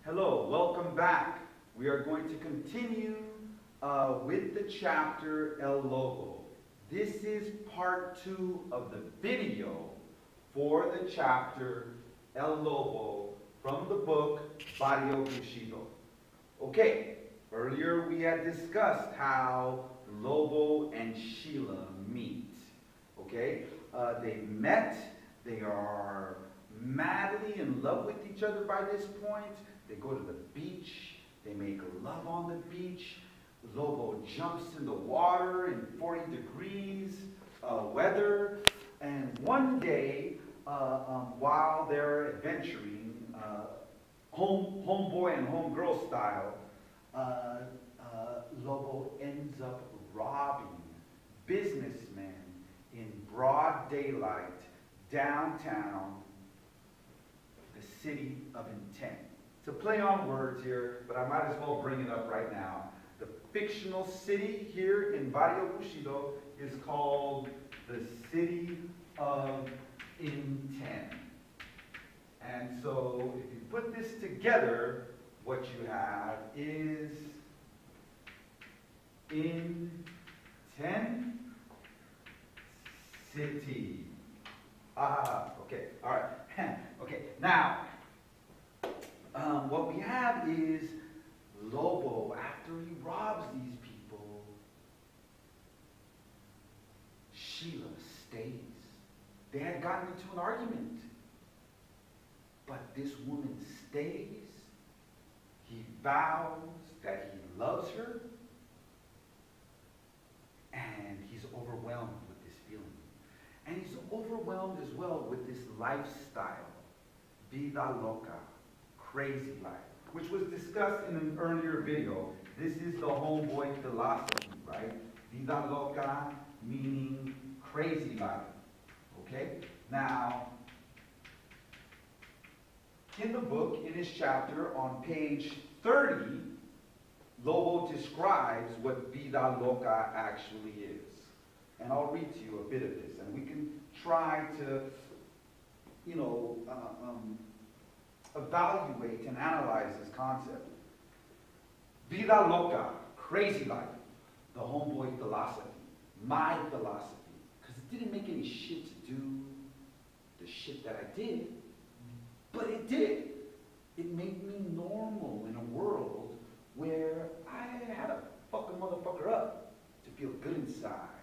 Hello, welcome back. We are going to continue with the chapter El Lobo. This is part 2 of the video for the chapter El Lobo from the book Barrio Bushido. Okay, earlier we had discussed how Lobo and Sheila meet. Okay, they met, they are madly in love with each other by this point. They go to the beach, they make love on the beach. Lobo jumps in the water in 40 degrees weather, and one day, while they're adventuring, homeboy and homegirl style, Lobo ends up robbing businessmen in broad daylight downtown the city of intent. It's a play on words here, but I might as well bring it up right now. The fictional city here in Barrio Bushido is called the City of Intent. And so if you put this together, what you have is Intent City. Okay, all right. Okay, now, what we have is Lobo, after he robs these people, Sheila stays. They had gotten into an argument, but this woman stays. He vows that he loves her, and he's overwhelmed with this feeling. And he's overwhelmed as well with this lifestyle, vida loca, crazy life, which was discussed in an earlier video. This is the homeboy philosophy, right? Vida loca meaning crazy life, okay? Now, in the book, in his chapter, on page 30, Lobo describes what vida loca actually is. And I'll read to you a bit of this, and we can try to, evaluate and analyze this concept. Vida loca, crazy life, the homeboy philosophy, my philosophy, because it didn't make any shit to do the shit that I did, but it did. It made me normal in a world where I had to fuck a motherfucker up to feel good inside,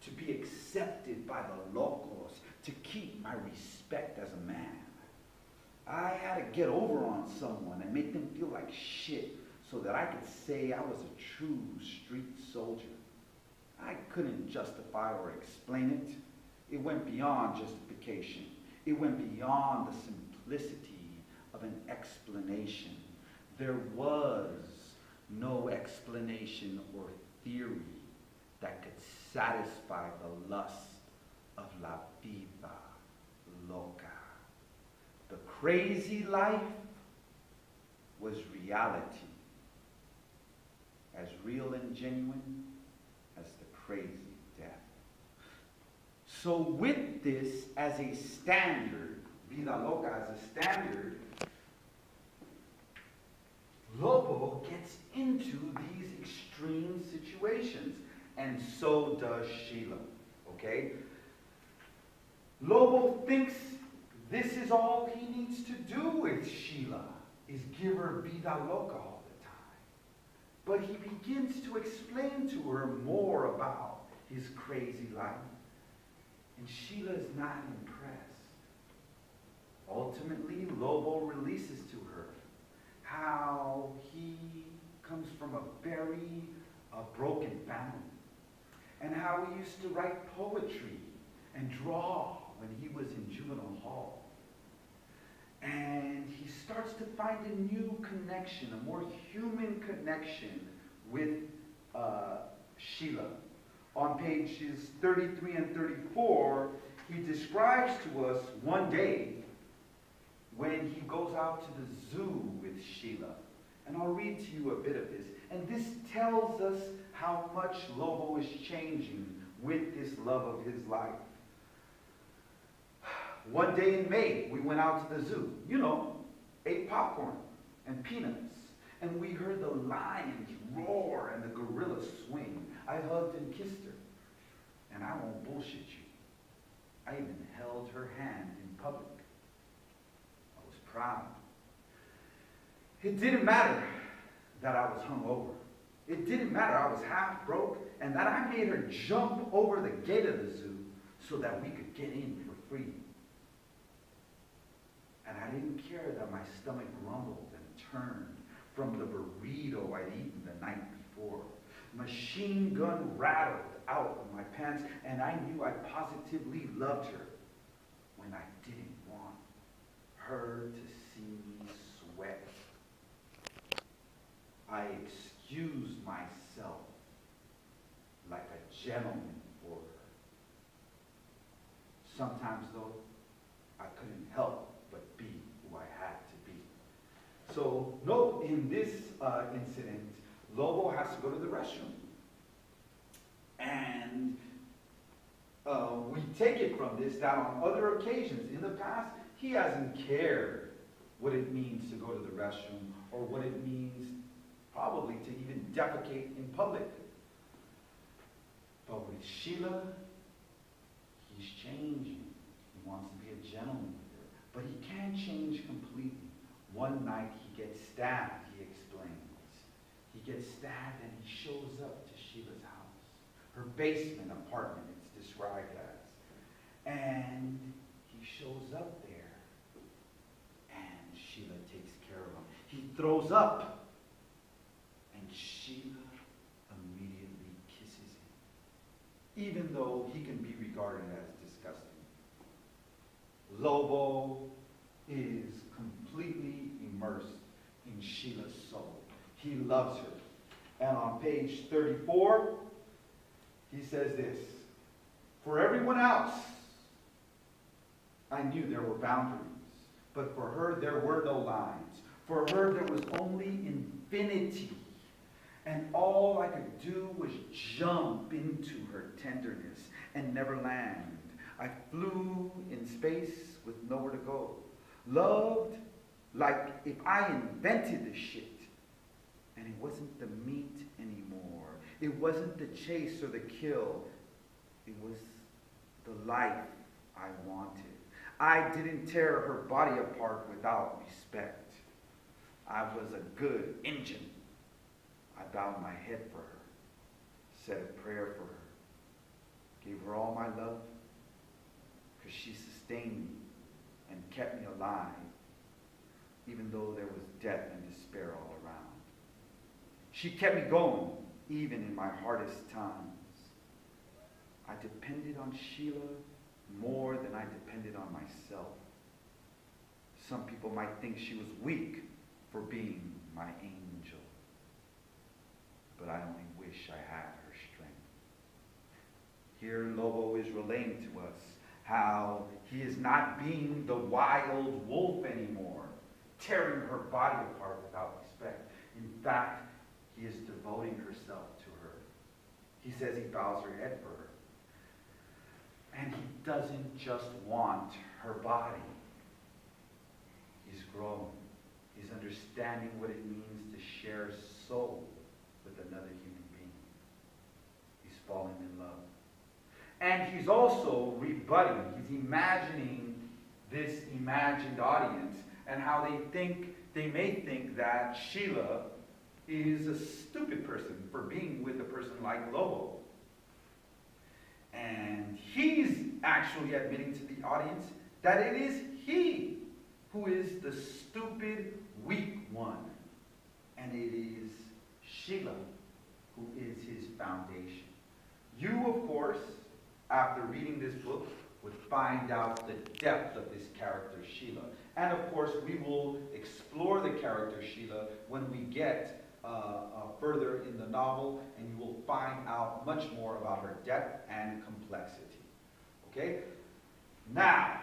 to be accepted by the locals, to keep my respect as a man. I had to get over on someone and make them feel like shit so that I could say I was a true street soldier. I couldn't justify or explain it. It went beyond justification. It went beyond the simplicity of an explanation. There was no explanation or theory that could satisfy the lust of la vida loca. The crazy life was reality, as real and genuine as the crazy death. So with this as a standard, vida loca as a standard, Lobo gets into these extreme situations, and so does Sheila, okay? Lobo thinks this is all he needs to do with Sheila, is give her vida loca all the time. But he begins to explain to her more about his crazy life, and Sheila is not impressed. Ultimately, Lobo releases to her how he comes from a very broken family, and how he used to write poetry and draw when he was in juvenile hall. And he starts to find a new connection, a more human connection with Sheila. On pages 33 and 34, he describes to us one day when he goes out to the zoo with Sheila. And I'll read to you a bit of this. And this tells us how much Lobo is changing with this love of his life. One day in May, we went out to the zoo, ate popcorn, and peanuts. And we heard the lions roar and the gorillas swing. I hugged and kissed her. And I won't bullshit you. I even held her hand in public. I was proud. It didn't matter that I was hungover. It didn't matter I was half broke and that I made her jump over the gate of the zoo so that we could get in for free. And I didn't care that my stomach rumbled and turned from the burrito I'd eaten the night before. Machine gun rattled out of my pants, and I knew I positively loved her when I didn't want her to see me sweat. I excused myself like a gentleman for her. Sometimes, though, I couldn't help but be who I had to be. So, note in this incident, Lobo has to go to the restroom. And we take it from this that on other occasions in the past, he hasn't cared what it means to go to the restroom or what it means probably to even defecate in public. But with Sheila, he's changing. He wants to be a gentleman with her. But he can't change completely. One night he gets stabbed, he explains. He gets stabbed and he shows up to Sheila's house. Her basement apartment, it's described as. And he shows up there. And Sheila takes care of him. He throws up. And Sheila immediately kisses him. Even though he can be regarded as disgusting. Lobo is completely immersed in Sheila's soul. He loves her. And on page 34, he says this: for everyone else, I knew there were boundaries, but for her there were no lines. For her there was only infinity. And all I could do was jump into her tenderness and never land. I flew in space with nowhere to go. Loved like if I invented the shit. And it wasn't the meat anymore. It wasn't the chase or the kill. It was the life I wanted. I didn't tear her body apart without respect. I was a good engine. I bowed my head for her, said a prayer for her, gave her all my love, because she sustained me and kept me alive, even though there was death and despair all around. She kept me going, even in my hardest times. I depended on Sheila more than I depended on myself. Some people might think she was weak for being my angel. But I only wish I had her strength. Here Lobo is relaying to us how he is not being the wild wolf anymore, tearing her body apart without respect. In fact, he is devoting himself to her. He says he bows her head for her. And he doesn't just want her body. He's growing. He's understanding what it means to share soul with another human being. He's falling in love. And he's also rebutting. He's imagining this imagined audience and how they may think that Sheila is a stupid person for being with a person like Lobo. And he's actually admitting to the audience that it is he who is the stupid, weak one. And it is Sheila who is his foundation. You, of course, after reading this book, would find out the depth of this character, Sheila. And of course, we will explore the character, Sheila, when we get further in the novel, and you will find out much more about her depth and complexity. Okay? Now,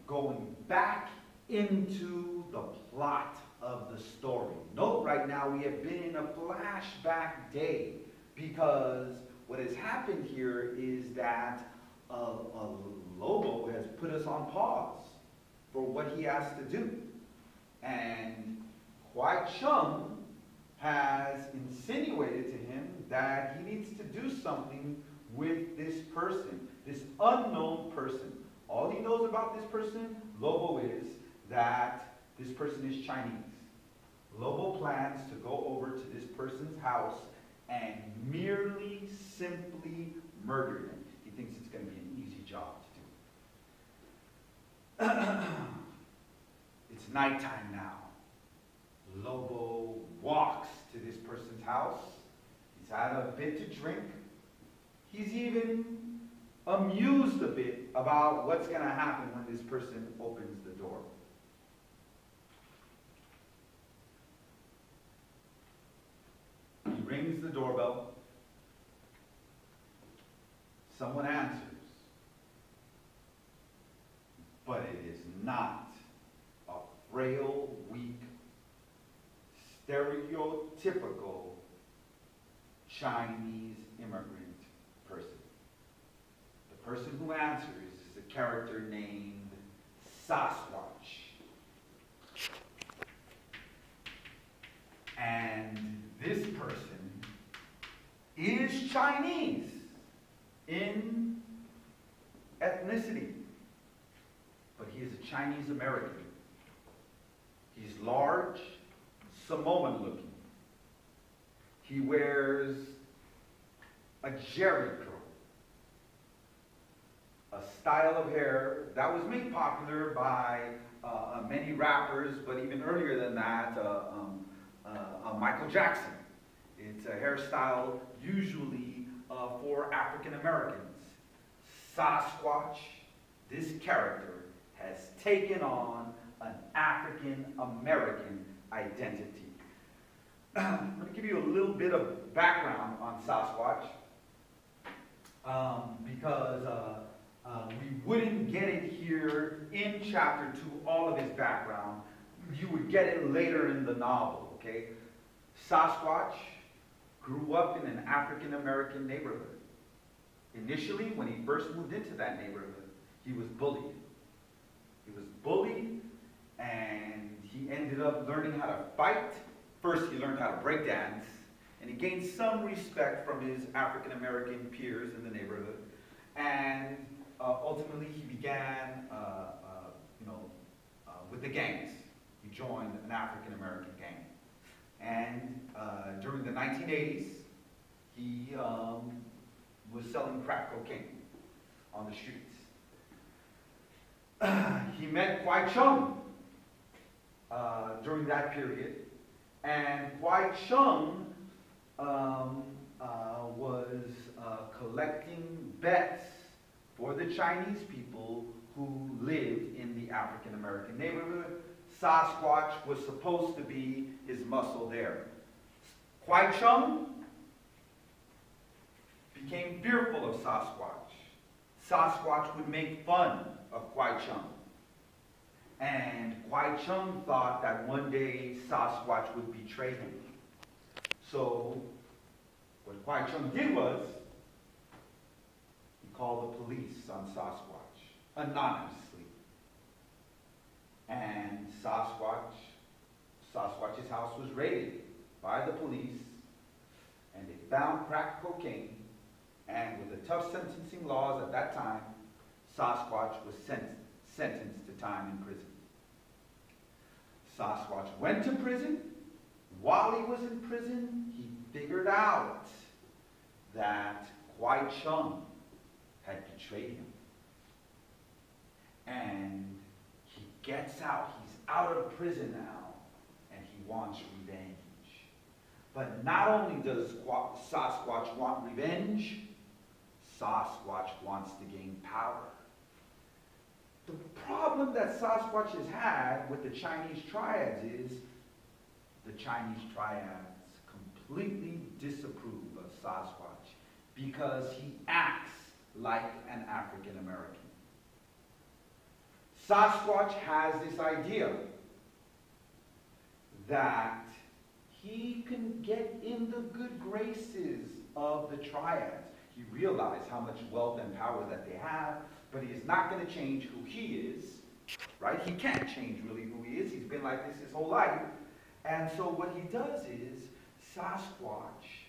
going back into the plot of the story. Note right now we have been in a flashback day because what has happened here is that Lobo has put us on pause for what he has to do. And quite Kwai Chung has insinuated to him that he needs to do something with this person, this unknown person. All he knows about this person, Lobo, is that this person is Chinese. Lobo plans to go over to this person's house and merely, simply murder him. He thinks it's going to be an easy job to do. It's nighttime now. Lobo walks to this person's house. He's had a bit to drink. He's even amused a bit about what's going to happen when this person opens the door. He rings the doorbell. Someone answers. But it is not a frail, weak, stereotypical Chinese immigrant person. The person who answers is a character named Sasquatch. And this person is Chinese in ethnicity, but he is a Chinese American. He's large, Samoan looking. He wears a jerry curl, a style of hair that was made popular by many rappers, but even earlier than that, Michael Jackson. It's a hairstyle usually for African Americans. Sasquatch, this character, has taken on an African American identity. I'm going to give you a little bit of background on Sasquatch because we wouldn't get it here in chapter 2, all of his background. You would get it later in the novel, okay? Sasquatch grew up in an African American neighborhood. Initially, when he first moved into that neighborhood, he was bullied. He was bullied, and he ended up learning how to fight. First, he learned how to break dance, and he gained some respect from his African American peers in the neighborhood. And ultimately, he began, with the gangs. He joined an African American gang. And during the 1980s, he was selling crack cocaine on the streets. He met Kwai Chung during that period, and Kwai Chung was collecting bets for the Chinese people who lived in the African American neighborhood. Sasquatch was supposed to be his muscle there. Kwai Chung became fearful of Sasquatch. Sasquatch would make fun of Kwai Chung. And Kwai Chung thought that one day Sasquatch would betray him. So what Kwai Chung did was he called the police on Sasquatch anonymously. And Sasquatch's house was raided by the police, and they found crack cocaine, and with the tough sentencing laws at that time, Sasquatch was sentenced to time in prison. Sasquatch went to prison. While he was in prison, he figured out that Kwai Chung had betrayed him. And he gets out. He's out of prison now, and he wants revenge. But not only does Sasquatch want revenge, Sasquatch wants to gain power. The problem that Sasquatch has had with the Chinese triads is the Chinese triads completely disapprove of Sasquatch because he acts like an African American. Sasquatch has this idea that he can get in the good graces of the triads. He realized how much wealth and power that they have, but he is not going to change who he is, right? He can't change really who he is. He's been like this his whole life. And so what he does is, Sasquatch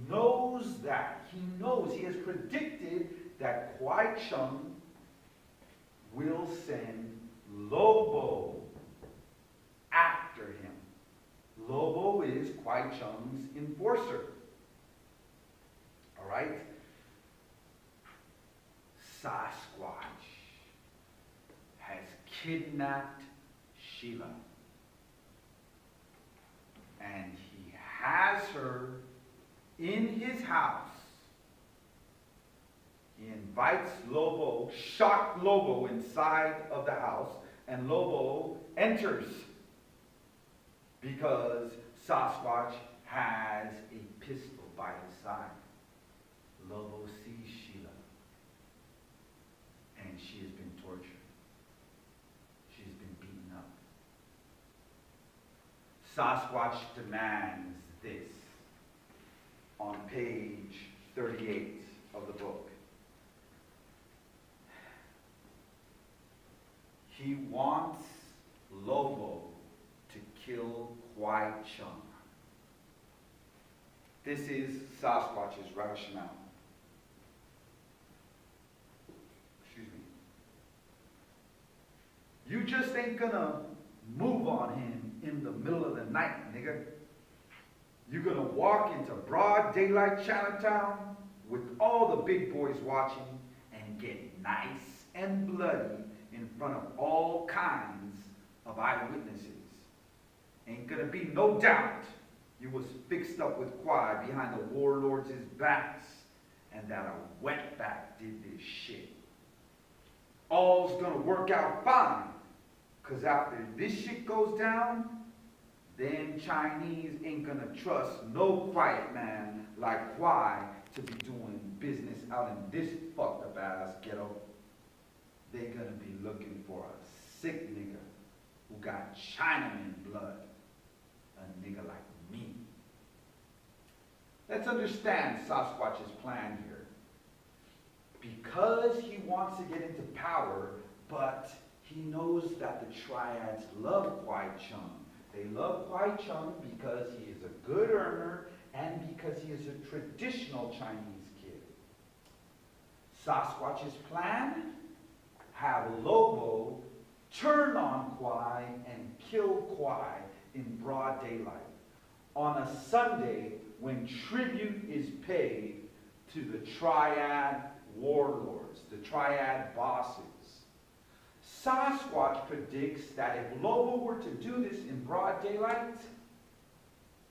knows that. He has predicted that Kwai Chung will send Lobo after him. Lobo is Kwai Chung's enforcer. All right? Sasquatch has kidnapped Sheila. And he has her in his house. He invites Lobo, shocked Lobo inside of the house, and Lobo enters because Sasquatch has a pistol by his side. Lobo sees Sheila, and she has been tortured. She's been beaten up. Sasquatch demands this on page 38 of the book. He wants Lobo to kill Kwai Chung. This is Sasquatch's rationale. Excuse me. You just ain't gonna move on him in the middle of the night, nigga. You're gonna walk into broad daylight Chinatown with all the big boys watching and get nice and bloody in front of all kinds of eyewitnesses. Ain't gonna be no doubt you was fixed up with Kwai behind the warlords' backs and that a wetback did this shit. All's gonna work out fine, because after this shit goes down, then Chinese ain't gonna trust no quiet man like Kwai to be doing business out in this fucked up ass ghetto. They're gonna be looking for a sick nigga who got Chinaman blood. A nigga like me. Let's understand Sasquatch's plan here. Because he wants to get into power, but he knows that the triads love Kwai Chung. They love Kwai Chung because he is a good earner and because he is a traditional Chinese kid. Sasquatch's plan? Have Lobo turn on Kwai and kill Kwai in broad daylight on a Sunday when tribute is paid to the triad warlords, the triad bosses. Sasquatch predicts that if Lobo were to do this in broad daylight,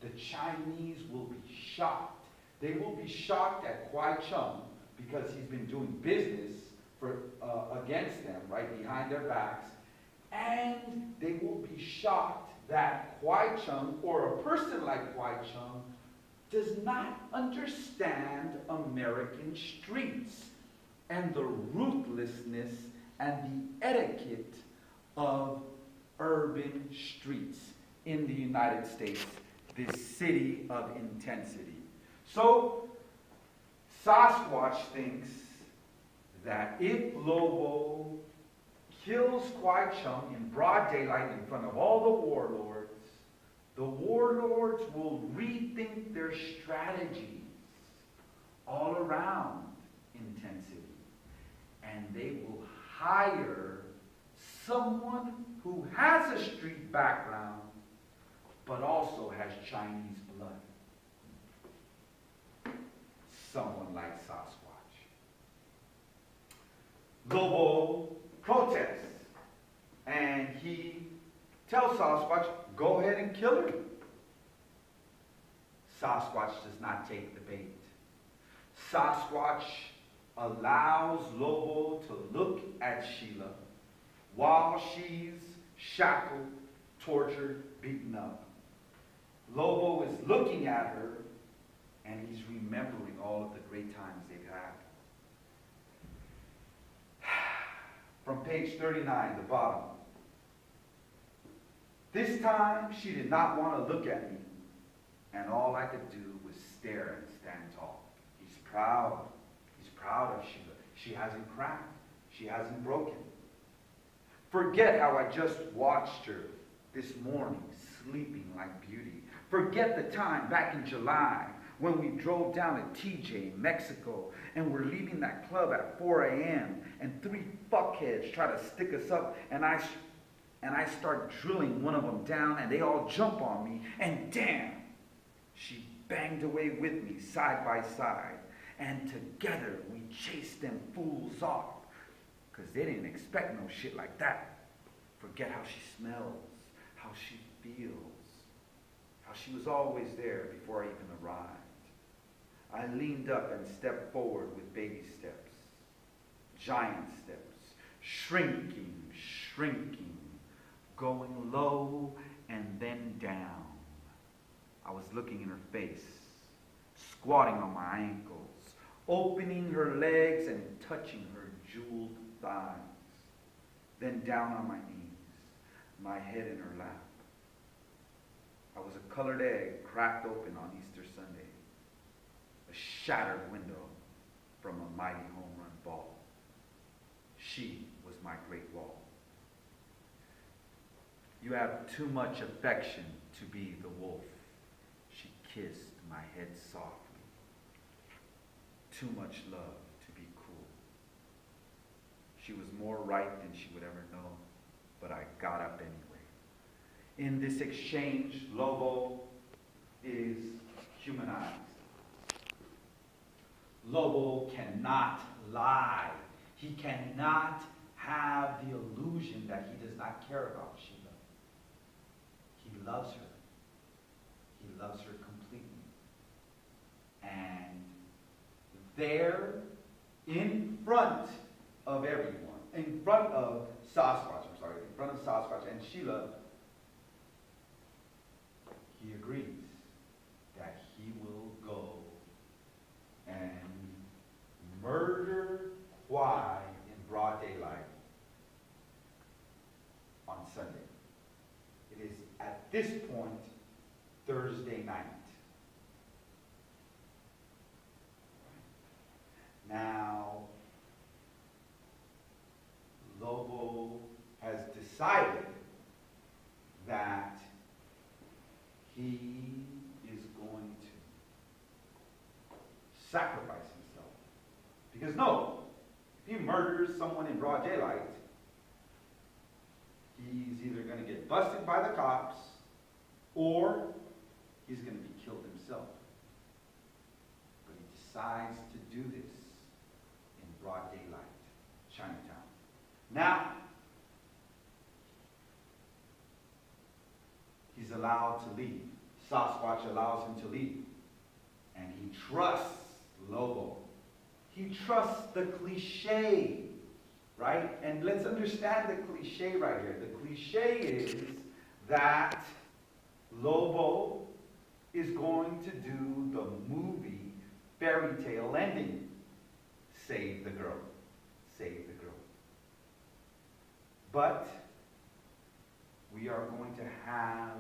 the Chinese will be shocked. They will be shocked at Kwai Chung because he's been doing business against them, right behind their backs, and they will be shocked that Kwai Chung, or a person like Kwai Chung, does not understand American streets and the ruthlessness and the etiquette of urban streets in the United States, this city of intensity. So, Sasquatch thinks that if Lobo kills Kwai Chung in broad daylight in front of all the warlords will rethink their strategies all around intensity. And they will hire someone who has a street background, but also has Chinese blood. Someone like Sasquatch. Lobo protests, and he tells Sasquatch, go ahead and kill her. Sasquatch does not take the bait. Sasquatch allows Lobo to look at Sheila while she's shackled, tortured, beaten up. Lobo is looking at her, and he's remembering all of the great times they've had. From page 39, the bottom. This time, she did not want to look at me, and all I could do was stare and stand tall. He's proud. He's proud of Sheila. She hasn't cracked. She hasn't broken. Forget how I just watched her this morning, sleeping like beauty. Forget the time back in July when we drove down to TJ in Mexico and we're leaving that club at 4 a.m. and 3 fuckheads try to stick us up and I start drilling one of them down and they all jump on me and damn, she banged away with me side by side and together we chased them fools off because they didn't expect no shit like that. Forget how she smells, how she feels, how she was always there before I even arrived. I leaned up and stepped forward with baby steps, giant steps, shrinking, shrinking, going low and then down. I was looking in her face, squatting on my ankles, opening her legs and touching her jeweled thighs, then down on my knees, my head in her lap. I was a colored egg cracked open on Easter Sunday, a shattered window from a mighty home run ball. She was my great wall. You have too much affection to be the wolf. She kissed my head softly. Too much love to be cool. She was more right than she would ever know, but I got up anyway. In this exchange, Lobo is humanized. Lobo cannot lie. He cannot have the illusion that he does not care about Sheila. He loves her. He loves her completely. And there, in front of everyone, in front of Sasquatch and Sheila, he agrees that he will go and murder Kwai in broad daylight on Sunday. It is at this point Thursday night. Now, Lobo has decided that he is going to sacrifice himself. Because no, if he murders someone in broad daylight, he's either going to get busted by the cops or he's going to be killed himself. But he decides to do this in broad daylight, Chinatown. Now, he's allowed to leave. Sasquatch allows him to leave. And he trusts Lobo. He trusts the cliche, right? And let's understand the cliche right here. The cliche is that Lobo is going to do the movie fairy tale ending. Save the girl. Save the girl. But we are going to have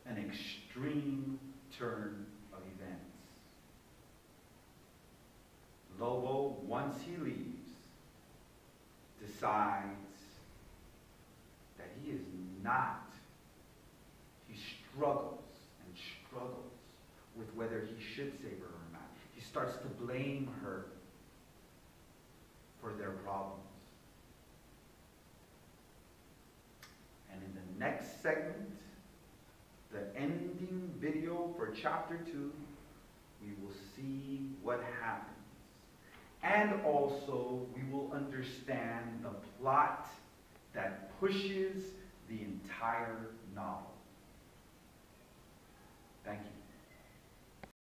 an extreme turn of events. Lobo, once he leaves, decides that he is not. He struggles and struggles with whether he should save her or not. He starts to blame her for their problems. And in the next segment, the ending video for chapter 2, we will see what happens. And also, we will understand the plot that pushes the entire novel.